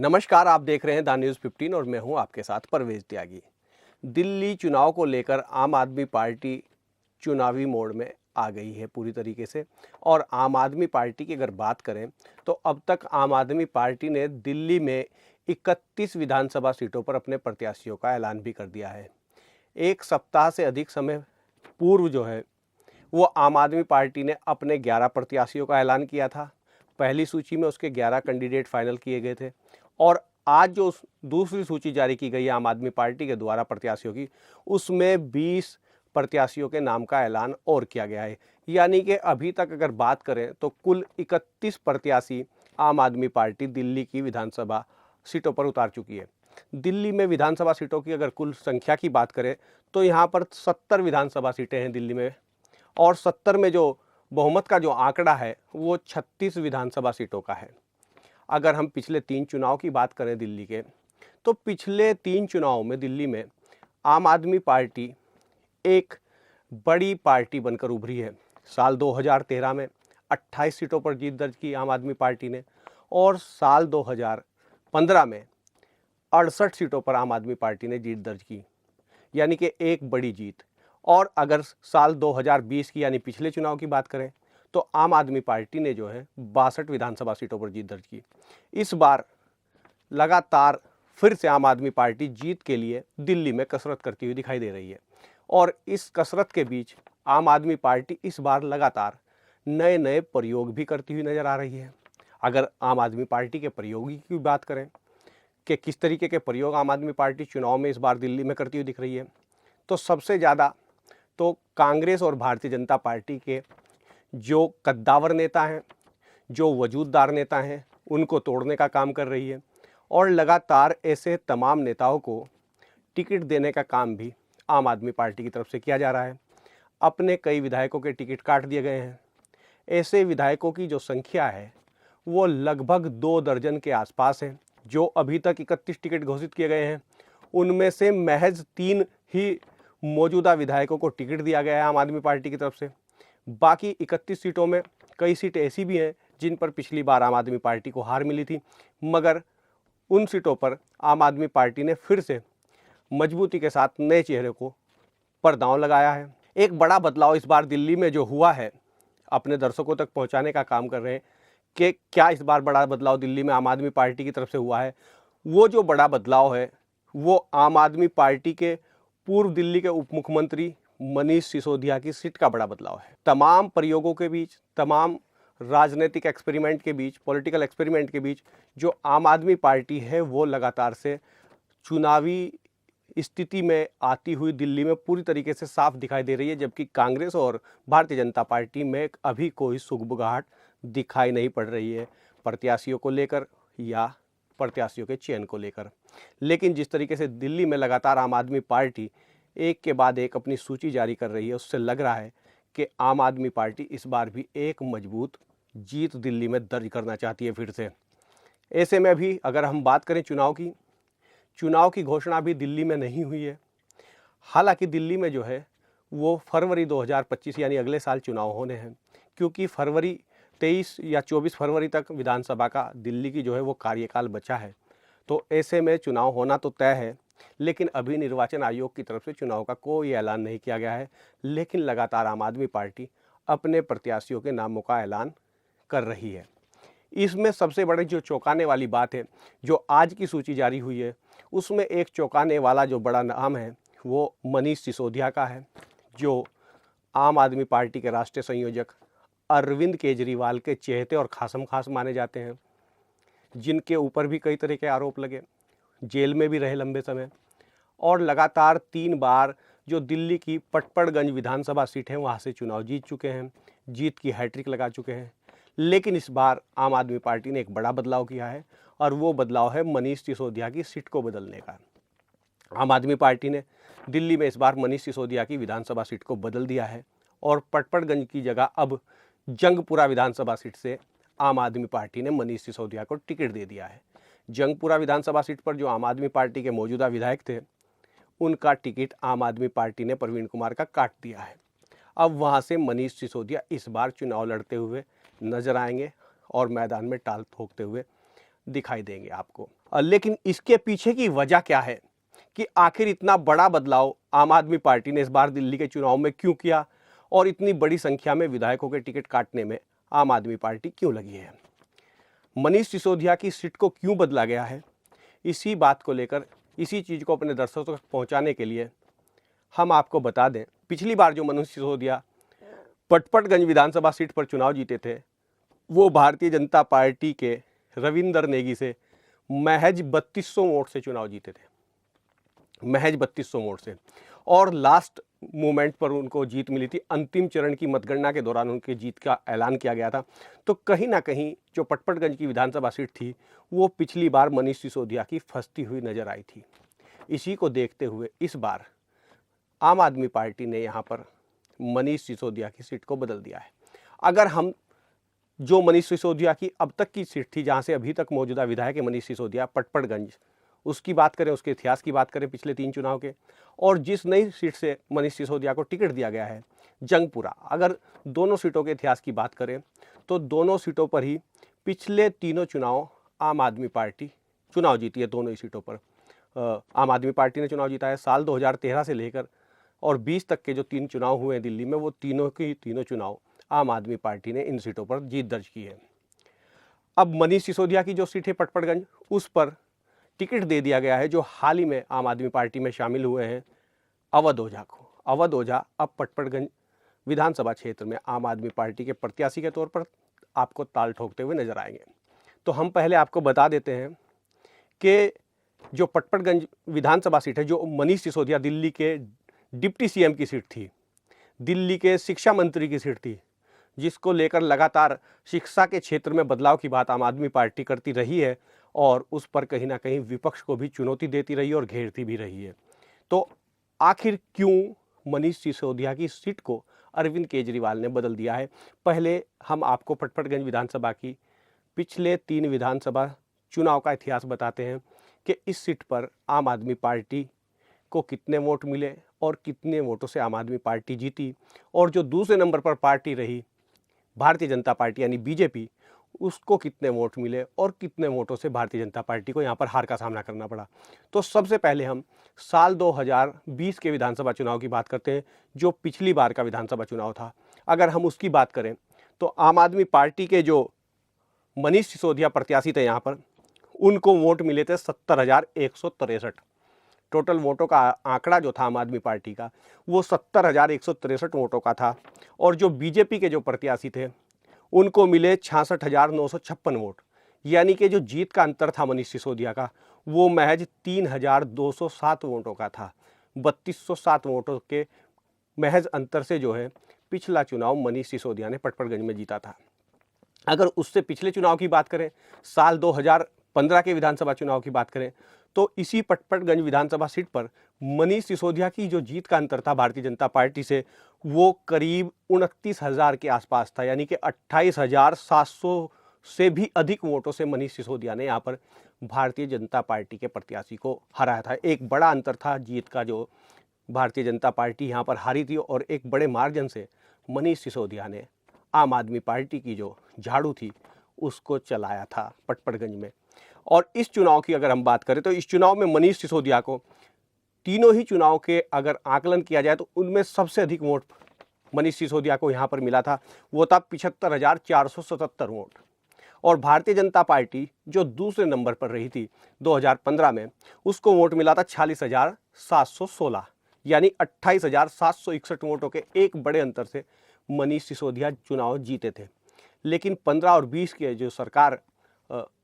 नमस्कार, आप देख रहे हैं द न्यूज़ 15 और मैं हूं आपके साथ परवेज त्यागी। दिल्ली चुनाव को लेकर आम आदमी पार्टी चुनावी मोड में आ गई है पूरी तरीके से। और आम आदमी पार्टी की अगर बात करें तो अब तक आम आदमी पार्टी ने दिल्ली में 31 विधानसभा सीटों पर अपने प्रत्याशियों का ऐलान भी कर दिया है। एक सप्ताह से अधिक समय पूर्व जो है वो आम आदमी पार्टी ने अपने 11 प्रत्याशियों का ऐलान किया था। पहली सूची में उसके 11 कैंडिडेट फाइनल किए गए थे और आज जो दूसरी सूची जारी की गई है आम आदमी पार्टी के द्वारा प्रत्याशियों की, उसमें 20 प्रत्याशियों के नाम का ऐलान और किया गया है। यानी कि अभी तक अगर बात करें तो कुल 31 प्रत्याशी आम आदमी पार्टी दिल्ली की विधानसभा सीटों पर उतार चुकी है। दिल्ली में विधानसभा सीटों की अगर कुल संख्या की बात करें तो यहाँ पर 70 विधानसभा सीटें हैं दिल्ली में, और 70 में जो बहुमत का जो आंकड़ा है वो 36 विधानसभा सीटों का है। अगर हम पिछले 3 चुनाव की बात करें दिल्ली के, तो पिछले 3 चुनाव में दिल्ली में आम आदमी पार्टी एक बड़ी पार्टी बनकर उभरी है। साल 2013 में 28 सीटों पर जीत दर्ज की आम आदमी पार्टी ने, और साल 2015 में 68 सीटों पर आम आदमी पार्टी ने जीत दर्ज की, यानी कि एक बड़ी जीत। और अगर साल 2020 की यानी पिछले चुनाव की बात करें तो आम आदमी पार्टी ने जो है 62 विधानसभा सीटों पर जीत दर्ज की। इस बार लगातार फिर से आम आदमी पार्टी जीत के लिए दिल्ली में कसरत करती हुई दिखाई दे रही है, और इस कसरत के बीच आम आदमी पार्टी इस बार लगातार नए नए प्रयोग भी करती हुई नजर आ रही है। अगर आम आदमी पार्टी के प्रयोगी की बात करें कि किस तरीके के प्रयोग आम आदमी पार्टी चुनाव में इस बार दिल्ली में करती हुई दिख रही है, तो सबसे ज़्यादा तो कांग्रेस और भारतीय जनता पार्टी के जो कद्दावर नेता हैं, जो वजूददार नेता हैं, उनको तोड़ने का काम कर रही है। और लगातार ऐसे तमाम नेताओं को टिकट देने का काम भी आम आदमी पार्टी की तरफ से किया जा रहा है। अपने कई विधायकों के टिकट काट दिए गए हैं। ऐसे विधायकों की जो संख्या है वो लगभग 2 दर्जन के आसपास है। जो अभी तक 31 टिकट घोषित किए गए हैं उनमें से महज 3 ही मौजूदा विधायकों को टिकट दिया गया है आम आदमी पार्टी की तरफ से। बाकी 31 सीटों में कई सीटें ऐसी भी हैं जिन पर पिछली बार आम आदमी पार्टी को हार मिली थी, मगर उन सीटों पर आम आदमी पार्टी ने फिर से मजबूती के साथ नए चेहरे को पर दांव लगाया है। एक बड़ा बदलाव इस बार दिल्ली में जो हुआ है, अपने दर्शकों तक पहुंचाने का काम कर रहे हैं कि क्या इस बार बड़ा बदलाव दिल्ली में आम आदमी पार्टी की तरफ से हुआ है। वो जो बड़ा बदलाव है वो आम आदमी पार्टी के पूर्व दिल्ली के उप मुख्यमंत्री मनीष सिसोदिया की सीट का बड़ा बदलाव है। तमाम प्रयोगों के बीच, तमाम राजनीतिक एक्सपेरिमेंट के बीच, पॉलिटिकल एक्सपेरिमेंट के बीच जो आम आदमी पार्टी है वो लगातार से चुनावी स्थिति में आती हुई दिल्ली में पूरी तरीके से साफ दिखाई दे रही है, जबकि कांग्रेस और भारतीय जनता पार्टी में अभी कोई सुगबुगाहट दिखाई नहीं पड़ रही है प्रत्याशियों को लेकर या प्रत्याशियों के चयन को लेकर। लेकिन जिस तरीके से दिल्ली में लगातार आम आदमी पार्टी एक के बाद एक अपनी सूची जारी कर रही है, उससे लग रहा है कि आम आदमी पार्टी इस बार भी एक मजबूत जीत दिल्ली में दर्ज करना चाहती है फिर से। ऐसे में भी अगर हम बात करें चुनाव की घोषणा अभी दिल्ली में नहीं हुई है। हालांकि दिल्ली में जो है वो फरवरी 2025 यानी अगले साल चुनाव होने हैं, क्योंकि फरवरी 23 या 24 फरवरी तक विधानसभा का दिल्ली की जो है वो कार्यकाल बचा है। तो ऐसे में चुनाव होना तो तय है, लेकिन अभी निर्वाचन आयोग की तरफ से चुनाव का कोई ऐलान नहीं किया गया है। लेकिन लगातार आम आदमी पार्टी अपने प्रत्याशियों के नामों का ऐलान कर रही है। इसमें सबसे बड़ी जो चौंकाने वाली बात है, जो आज की सूची जारी हुई है, उसमें एक चौंकाने वाला जो बड़ा नाम है वो मनीष सिसोदिया का है, जो आम आदमी पार्टी के राष्ट्रीय संयोजक अरविंद केजरीवाल के चहेते और खासम खास माने जाते हैं, जिनके ऊपर भी कई तरह के आरोप लगे, जेल में भी रहे लंबे समय, और लगातार 3 बार जो दिल्ली की पटपड़गंज विधानसभा सीट है वहाँ से चुनाव जीत चुके हैं, जीत की हैट्रिक लगा चुके हैं। लेकिन इस बार आम आदमी पार्टी ने एक बड़ा बदलाव किया है, और वो बदलाव है मनीष सिसोदिया की सीट को बदलने का। आम आदमी पार्टी ने दिल्ली में इस बार मनीष सिसोदिया की विधानसभा सीट को बदल दिया है, और पटपड़गंज की जगह अब जंगपुरा विधानसभा सीट से आम आदमी पार्टी ने मनीष सिसोदिया को टिकट दे दिया है। जंगपुरा विधानसभा सीट पर जो आम आदमी पार्टी के मौजूदा विधायक थे, उनका टिकट आम आदमी पार्टी ने प्रवीण कुमार का काट दिया है। अब वहां से मनीष सिसोदिया इस बार चुनाव लड़ते हुए नजर आएंगे और मैदान में टाल ठोकते हुए दिखाई देंगे आपको। लेकिन इसके पीछे की वजह क्या है कि आखिर इतना बड़ा बदलाव आम आदमी पार्टी ने इस बार दिल्ली के चुनाव में क्यों किया और इतनी बड़ी संख्या में विधायकों के टिकट काटने में आम आदमी पार्टी क्यों लगी है। मनीष सिसोदिया की सीट को क्यों बदला गया है, इसी बात को लेकर, इसी चीज़ को अपने दर्शकों तक पहुंचाने के लिए हम आपको बता दें, पिछली बार जो मनीष सिसोदिया पटपटगंज विधानसभा सीट पर चुनाव जीते थे वो भारतीय जनता पार्टी के रविंदर नेगी से महज 3200 वोट से चुनाव जीते थे, महज 3200 वोट से। और लास्ट मोमेंट पर उनको जीत मिली थी, अंतिम चरण की मतगणना के दौरान उनकी जीत का ऐलान किया गया था। तो कहीं ना कहीं जो पटपटगंज की विधानसभा सीट थी वो पिछली बार मनीष सिसोदिया की फंसती हुई नजर आई थी। इसी को देखते हुए इस बार आम आदमी पार्टी ने यहाँ पर मनीष सिसोदिया की सीट को बदल दिया है। अगर हम जो मनीष सिसोदिया की अब तक की सीट थी, जहाँ से अभी तक मौजूदा विधायक है मनीष सिसोदिया, पटपटगंज, उसकी बात करें, उसके इतिहास की बात करें पिछले 3 चुनाव के, और जिस नई सीट से मनीष सिसोदिया को टिकट दिया गया है जंगपुरा, अगर दोनों सीटों के इतिहास की बात करें तो दोनों सीटों पर ही पिछले तीनों चुनाव आम आदमी पार्टी चुनाव जीती है। दोनों ही सीटों पर आम आदमी पार्टी ने चुनाव जीता है। साल 2013 से लेकर और 20 तक के जो 3 चुनाव हुए हैं दिल्ली में, वो तीनों चुनाव आम आदमी पार्टी ने इन सीटों पर जीत दर्ज की है। अब मनीष सिसोदिया की जो सीट है पटपटगंज, उस पर टिकट दे दिया गया है जो हाल ही में आम आदमी पार्टी में शामिल हुए हैं अवध ओझा को। अवध ओझा अब पटपटगंज विधानसभा क्षेत्र में आम आदमी पार्टी के प्रत्याशी के तौर पर आपको ताल ठोकते हुए नजर आएंगे। तो हम पहले आपको बता देते हैं कि जो पटपटगंज विधानसभा सीट है, जो मनीष सिसोदिया दिल्ली के डिप्टी सीएम की सीट थी, दिल्ली के शिक्षा मंत्री की सीट थी, जिसको लेकर लगातार शिक्षा के क्षेत्र में बदलाव की बात आम आदमी पार्टी करती रही है और उस पर कहीं ना कहीं विपक्ष को भी चुनौती देती रही है और घेरती भी रही है। तो आखिर क्यों मनीष सिसोदिया की सीट को अरविंद केजरीवाल ने बदल दिया है, पहले हम आपको पटपटगंज विधानसभा की पिछले 3 विधानसभा चुनाव का इतिहास बताते हैं कि इस सीट पर आम आदमी पार्टी को कितने वोट मिले और कितने वोटों से आम आदमी पार्टी जीती, और जो दूसरे नंबर पर पार्टी रही भारतीय जनता पार्टी यानी बीजेपी, उसको कितने वोट मिले और कितने वोटों से भारतीय जनता पार्टी को यहाँ पर हार का सामना करना पड़ा। तो सबसे पहले हम साल 2020 के विधानसभा चुनाव की बात करते हैं, जो पिछली बार का विधानसभा चुनाव था। अगर हम उसकी बात करें तो आम आदमी पार्टी के जो मनीष सिसोदिया प्रत्याशी थे यहाँ पर, उनको वोट मिले थे 70,163। टोटल वोटों का आंकड़ा जो था आम आदमी पार्टी का वो 70,163 वोटों का था, और जो बीजेपी के जो प्रत्याशी थे उनको मिले 66,956 वोट। यानी कि जो जीत का अंतर था मनीष सिसोदिया का वो महज 3,207 वोटों का था। 3,207 वोटों के महज अंतर से जो है पिछला चुनाव मनीष सिसोदिया ने पटपटगंज में जीता था। अगर उससे पिछले चुनाव की बात करें, साल 2015 के विधानसभा चुनाव की बात करें, तो इसी पटपटगंज विधानसभा सीट पर मनीष सिसोदिया की जो जीत का अंतर था भारतीय जनता पार्टी से वो करीब 29,000 के आसपास था। यानी कि 28,700 से भी अधिक वोटों से मनीष सिसोदिया ने यहाँ पर भारतीय जनता पार्टी के प्रत्याशी को हराया था। एक बड़ा अंतर था जीत का, जो भारतीय जनता पार्टी यहाँ पर हारी थी, और एक बड़े मार्जिन से मनीष सिसोदिया ने आम आदमी पार्टी की जो झाड़ू थी उसको चलाया था पटपटगंज में। और इस चुनाव की अगर हम बात करें तो इस चुनाव में मनीष सिसोदिया को तीनों ही चुनाव के अगर आकलन किया जाए तो उनमें सबसे अधिक वोट मनीष सिसोदिया को यहाँ पर मिला था, वो था 75,477 वोट। और भारतीय जनता पार्टी जो दूसरे नंबर पर रही थी 2015 में, उसको वोट मिला था 46,716। यानी 28,761 वोटों के एक बड़े अंतर से मनीष सिसोदिया चुनाव जीते थे। लेकिन 15 और 20 के जो सरकार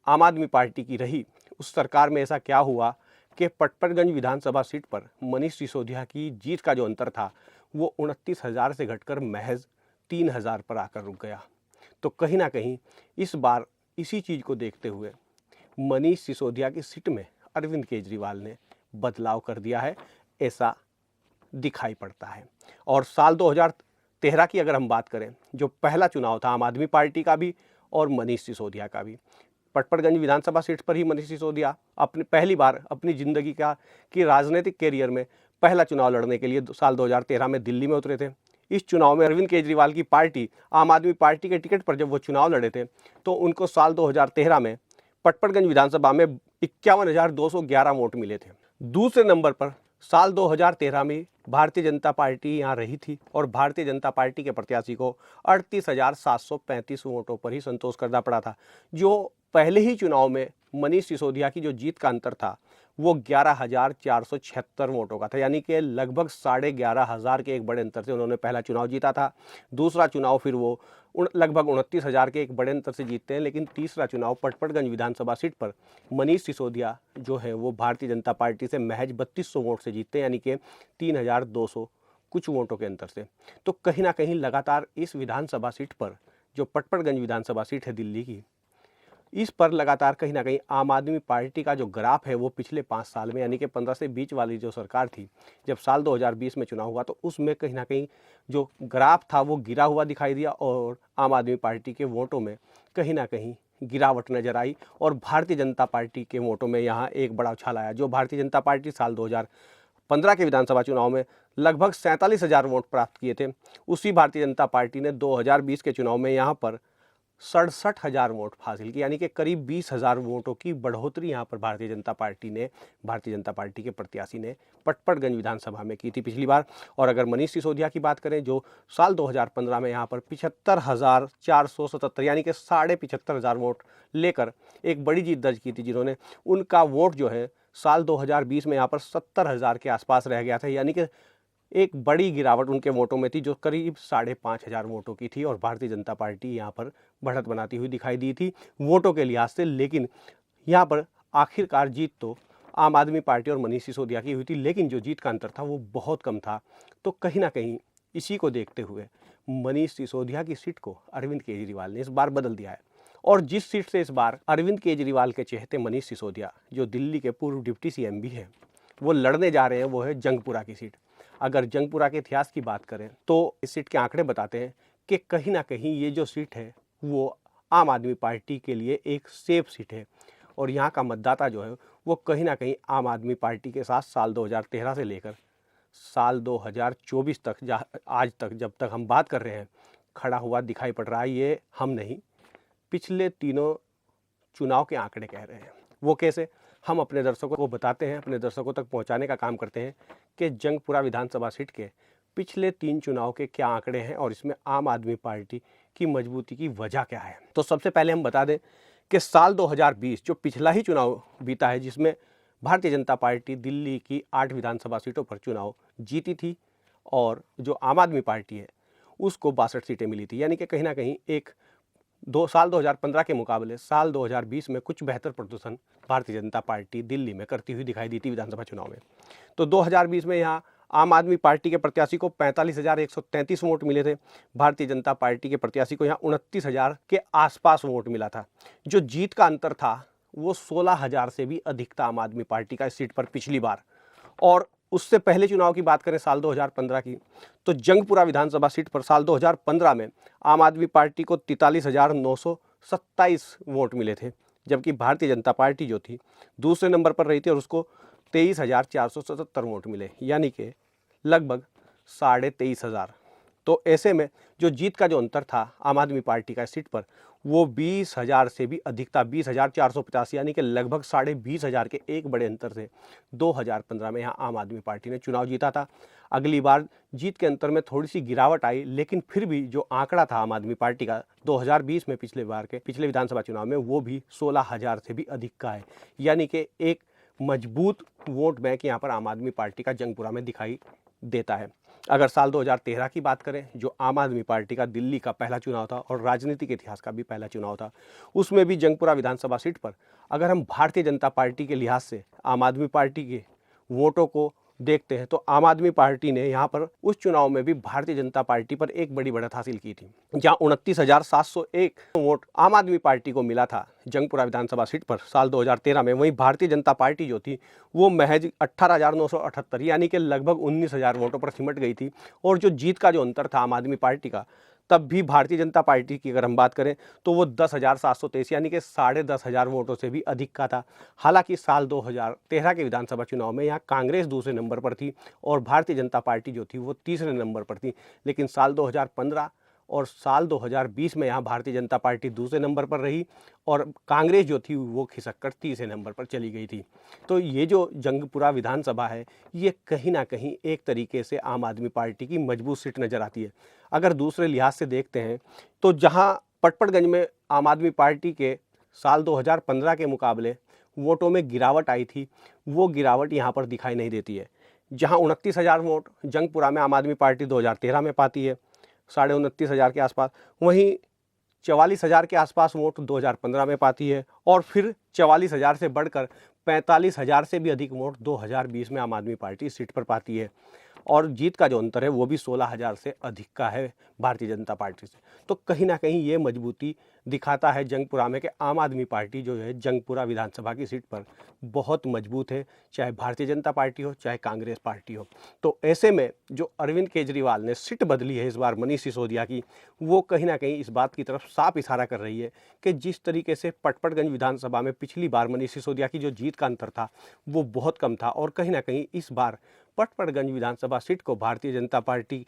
आम आदमी पार्टी की रही, उस सरकार में ऐसा क्या हुआ कि पटपटगंज विधानसभा सीट पर मनीष सिसोदिया की जीत का जो अंतर था वो 29,000 से घटकर महज 3,000 पर आकर रुक गया। तो कहीं ना कहीं इस बार इसी चीज़ को देखते हुए मनीष सिसोदिया की सीट में अरविंद केजरीवाल ने बदलाव कर दिया है, ऐसा दिखाई पड़ता है। और साल 2013 की अगर हम बात करें, जो पहला चुनाव था आम आदमी पार्टी का भी और मनीष सिसोदिया का भी, पटपटगंज विधानसभा सीट पर ही मनीष सिसोदिया अपने पहली बार अपनी ज़िंदगी की राजनीतिक कैरियर में पहला चुनाव लड़ने के लिए साल 2013 में दिल्ली में उतरे थे। इस चुनाव में अरविंद केजरीवाल की पार्टी आम आदमी पार्टी के टिकट पर जब वो चुनाव लड़े थे तो उनको साल 2013 में पटपड़गंज विधानसभा में 51,211 वोट मिले थे। दूसरे नंबर पर साल 2013 में भारतीय जनता पार्टी यहाँ रही थी और भारतीय जनता पार्टी के प्रत्याशी को 38,735 वोटों पर ही संतोष करना पड़ा था। जो पहले ही चुनाव में मनीष सिसोदिया की जो जीत का अंतर था वो 11,476 वोटों का था, यानी कि लगभग 11,500 के एक बड़े अंतर से उन्होंने पहला चुनाव जीता था। दूसरा चुनाव फिर वो लगभग 29,000 के एक बड़े अंतर से जीतते हैं, लेकिन तीसरा चुनाव पटपड़गंज विधानसभा सीट पर मनीष सिसोदिया जो है वो भारतीय जनता पार्टी से महज 3200 वोट से जीतते हैं, यानी कि 3,200 कुछ वोटों के अंतर से। तो कहीं ना कहीं लगातार इस विधानसभा सीट पर, जो पटपड़गंज विधानसभा सीट है दिल्ली की, इस पर लगातार कहीं ना कहीं आम आदमी पार्टी का जो ग्राफ है वो पिछले 5 साल में, यानी कि 15 से 20 वाली जो सरकार थी, जब साल 2020 में चुनाव हुआ तो उसमें कहीं ना कहीं जो ग्राफ था वो गिरा हुआ दिखाई दिया और आम आदमी पार्टी के वोटों में कहीं ना कहीं गिरावट नजर आई और भारतीय जनता पार्टी के वोटों में यहाँ एक बड़ा उछाल आया। जो भारतीय जनता पार्टी साल 2015 के विधानसभा चुनाव में लगभग 47,000 वोट प्राप्त किए थे, उसी भारतीय जनता पार्टी ने 2020 के चुनाव में यहाँ पर 67,000 वोट हासिल की, यानी कि करीब 20,000 वोटों की बढ़ोतरी यहाँ पर भारतीय जनता पार्टी के प्रत्याशी ने पटपड़गंज विधानसभा में की थी पिछली बार। और अगर मनीष सिसोदिया की बात करें, जो साल 2015 में यहाँ पर 75,477 यानी कि 75,500 वोट लेकर एक बड़ी जीत दर्ज की थी, जिन्होंने उनका वोट जो है साल 2020 में यहाँ पर 70,000 के आसपास रह गया था, यानी कि एक बड़ी गिरावट उनके वोटों में थी, जो करीब 5,500 वोटों की थी और भारतीय जनता पार्टी यहाँ पर बढ़त बनाती हुई दिखाई दी थी वोटों के लिहाज से। लेकिन यहाँ पर आखिरकार जीत तो आम आदमी पार्टी और मनीष सिसोदिया की हुई थी, लेकिन जो जीत का अंतर था वो बहुत कम था। तो कहीं ना कहीं इसी को देखते हुए मनीष सिसोदिया की सीट को अरविंद केजरीवाल ने इस बार बदल दिया है और जिस सीट से इस बार अरविंद केजरीवाल के चहेते मनीष सिसोदिया, जो दिल्ली के पूर्व डिप्टी सीएम भी हैं, वो लड़ने जा रहे हैं, वो है जंगपुरा की सीट। अगर जंगपुरा के इतिहास की बात करें तो इस सीट के आंकड़े बताते हैं कि कहीं ना कहीं ये जो सीट है वो आम आदमी पार्टी के लिए एक सेफ सीट है और यहाँ का मतदाता जो है वो कहीं ना कहीं आम आदमी पार्टी के साथ साल 2013 से लेकर साल 2024 तक, आज तक जब तक हम बात कर रहे हैं, खड़ा हुआ दिखाई पड़ रहा है। ये हम नहीं, पिछले तीनों चुनाव के आंकड़े कह रहे हैं। वो कैसे, हम अपने दर्शकों को बताते हैं, अपने दर्शकों तक पहुंचाने का काम करते हैं कि जंगपुरा विधानसभा सीट के पिछले 3 चुनाव के क्या आंकड़े हैं और इसमें आम आदमी पार्टी की मजबूती की वजह क्या है। तो सबसे पहले हम बता दें कि साल 2020 जो पिछला ही चुनाव बीता है, जिसमें भारतीय जनता पार्टी दिल्ली की 8 विधानसभा सीटों पर चुनाव जीती थी और जो आम आदमी पार्टी है उसको 62 सीटें मिली थी, यानी कि कहीं ना कहीं एक साल 2015 के मुकाबले साल 2020 में कुछ बेहतर प्रदर्शन भारतीय जनता पार्टी दिल्ली में करती हुई दिखाई दी थी विधानसभा चुनाव में। तो 2020 में यहाँ आम आदमी पार्टी के प्रत्याशी को 45,133 वोट मिले थे, भारतीय जनता पार्टी के प्रत्याशी को यहाँ 29,000 के आसपास वोट मिला था। जो जीत का अंतर था वो 16,000 से भी अधिक था आम आदमी पार्टी का इस सीट पर पिछली बार। और उससे पहले चुनाव की बात करें साल 2015 की, तो जंगपुरा विधानसभा सीट पर साल 2015 में आम आदमी पार्टी को 43,927 वोट मिले थे, जबकि भारतीय जनता पार्टी जो थी दूसरे नंबर पर रही थी और उसको 23,477 वोट मिले, यानी कि लगभग 23,500। तो ऐसे में जो जीत का जो अंतर था आम आदमी पार्टी का इस सीट पर वो 20,000 से भी अधिक था, 20,450, यानी कि लगभग 20,500 के एक बड़े अंतर से 2015 में यहाँ आम आदमी पार्टी ने चुनाव जीता था। अगली बार जीत के अंतर में थोड़ी सी गिरावट आई, लेकिन फिर भी जो आंकड़ा था आम आदमी पार्टी का 2020 में पिछले विधानसभा चुनाव में वो भी 16,000 से भी अधिक का है, यानी कि एक मजबूत वोट बैंक यहाँ पर आम आदमी पार्टी का जंगपुरा में दिखाई देता है। अगर साल 2013 की बात करें, जो आम आदमी पार्टी का दिल्ली का पहला चुनाव था और राजनीतिक इतिहास का भी पहला चुनाव था, उसमें भी जंगपुरा विधानसभा सीट पर अगर हम भारतीय जनता पार्टी के लिहाज से आम आदमी पार्टी के वोटों को देखते हैं तो आम आदमी पार्टी ने यहाँ पर उस चुनाव में भी भारतीय जनता पार्टी पर एक बड़ी बढ़त हासिल की थी, जहाँ 29,701 वोट आम आदमी पार्टी को मिला था जंगपुरा विधानसभा सीट पर साल 2013 में। वहीं भारतीय जनता पार्टी जो थी वो महज 18,978 यानी कि लगभग 19,000 वोटों पर सिमट गई थी। और जो जीत का जो अंतर था आम आदमी पार्टी का, तब भी भारतीय जनता पार्टी की अगर हम बात करें तो वो 10,723 यानी कि 10,500 वोटों से भी अधिक का था। हालांकि साल 2013 के विधानसभा चुनाव में यहाँ कांग्रेस दूसरे नंबर पर थी और भारतीय जनता पार्टी जो थी वो तीसरे नंबर पर थी, लेकिन साल 2015 और साल 2020 में यहाँ भारतीय जनता पार्टी दूसरे नंबर पर रही और कांग्रेस जो थी वो खिसक कर तीसरे नंबर पर चली गई थी। तो ये जो जंगपुरा विधानसभा है, ये कहीं ना कहीं एक तरीके से आम आदमी पार्टी की मजबूत सीट नज़र आती है। अगर दूसरे लिहाज से देखते हैं तो जहाँ पटपड़गंज में आम आदमी पार्टी के साल 2015 के मुकाबले वोटों में गिरावट आई थी, वो गिरावट यहाँ पर दिखाई नहीं देती है। जहाँ 29,000 वोट जंगपुरा में आम आदमी पार्टी 2013 में पाती है, 29,500 के आसपास, वहीं 44,000 के आसपास वोट 2015 में पाती है और फिर 44,000 से बढ़कर 45,000 से भी अधिक वोट 2020 में आम आदमी पार्टी सीट पर पाती है और जीत का जो अंतर है वो भी 16,000 से अधिक का है भारतीय जनता पार्टी से। तो कहीं ना कहीं ये मजबूती दिखाता है जंगपुरा में कि आम आदमी पार्टी जो है जंगपुरा विधानसभा की सीट पर बहुत मजबूत है, चाहे भारतीय जनता पार्टी हो चाहे कांग्रेस पार्टी हो। तो ऐसे में जो अरविंद केजरीवाल ने सीट बदली है इस बार मनीष सिसोदिया की, वो कहीं ना कहीं इस बात की तरफ साफ इशारा कर रही है कि जिस तरीके से पटपड़गंज विधानसभा में पिछली बार मनीष सिसोदिया की जो जीत का अंतर था वो बहुत कम था और कहीं ना कहीं इस बार पटपड़गंज विधानसभा सीट को भारतीय जनता पार्टी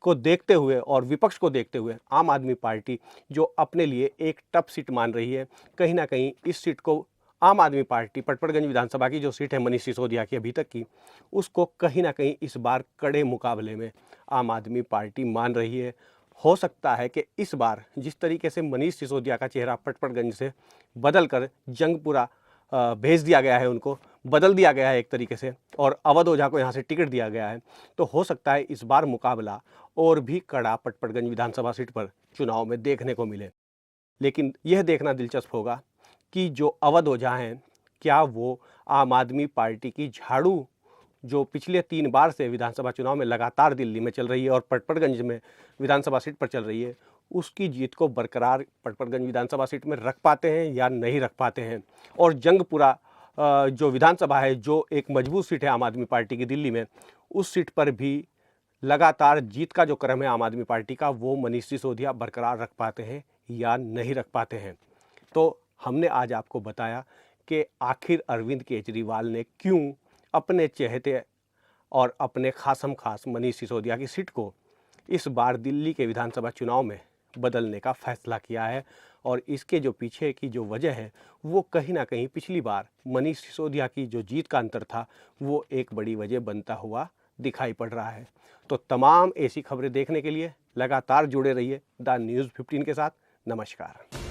को देखते हुए और विपक्ष को देखते हुए आम आदमी पार्टी जो अपने लिए एक टफ सीट मान रही है, कहीं ना कहीं इस सीट को आम आदमी पार्टी पटपड़गंज विधानसभा की जो सीट है मनीष सिसोदिया की अभी तक की, उसको कहीं ना कहीं इस बार कड़े मुकाबले में आम आदमी पार्टी मान रही है। हो सकता है कि इस बार जिस तरीके से मनीष सिसोदिया का चेहरा पटपड़गंज से बदल कर जंगपुरा भेज दिया गया है, उनको बदल दिया गया है एक तरीके से और अवध ओझा को यहाँ से टिकट दिया गया है, तो हो सकता है इस बार मुकाबला और भी कड़ा पटपड़गंज विधानसभा सीट पर चुनाव में देखने को मिले। लेकिन यह देखना दिलचस्प होगा कि जो अवध ओझा हैं, क्या वो आम आदमी पार्टी की झाड़ू जो पिछले 3 बार से विधानसभा चुनाव में लगातार दिल्ली में चल रही है और पटपड़गंज में विधानसभा सीट पर चल रही है, उसकी जीत को बरकरार पटपड़गंज विधानसभा सीट में रख पाते हैं या नहीं रख पाते हैं। और जंगपुरा जो विधानसभा है, जो एक मजबूत सीट है आम आदमी पार्टी की दिल्ली में, उस सीट पर भी लगातार जीत का जो क्रम है आम आदमी पार्टी का, वो मनीष सिसोदिया बरकरार रख पाते हैं या नहीं रख पाते हैं। तो हमने आज आपको बताया कि आखिर अरविंद केजरीवाल ने क्यों अपने चहेते और अपने खासम खास मनीष सिसोदिया की सीट को इस बार दिल्ली के विधानसभा चुनाव में बदलने का फैसला किया है। और इसके जो पीछे की जो वजह है वो कहीं ना कहीं पिछली बार मनीष सिसोदिया की जो जीत का अंतर था वो एक बड़ी वजह बनता हुआ दिखाई पड़ रहा है। तो तमाम ऐसी खबरें देखने के लिए लगातार जुड़े रहिए द न्यूज़ 15 के साथ। नमस्कार।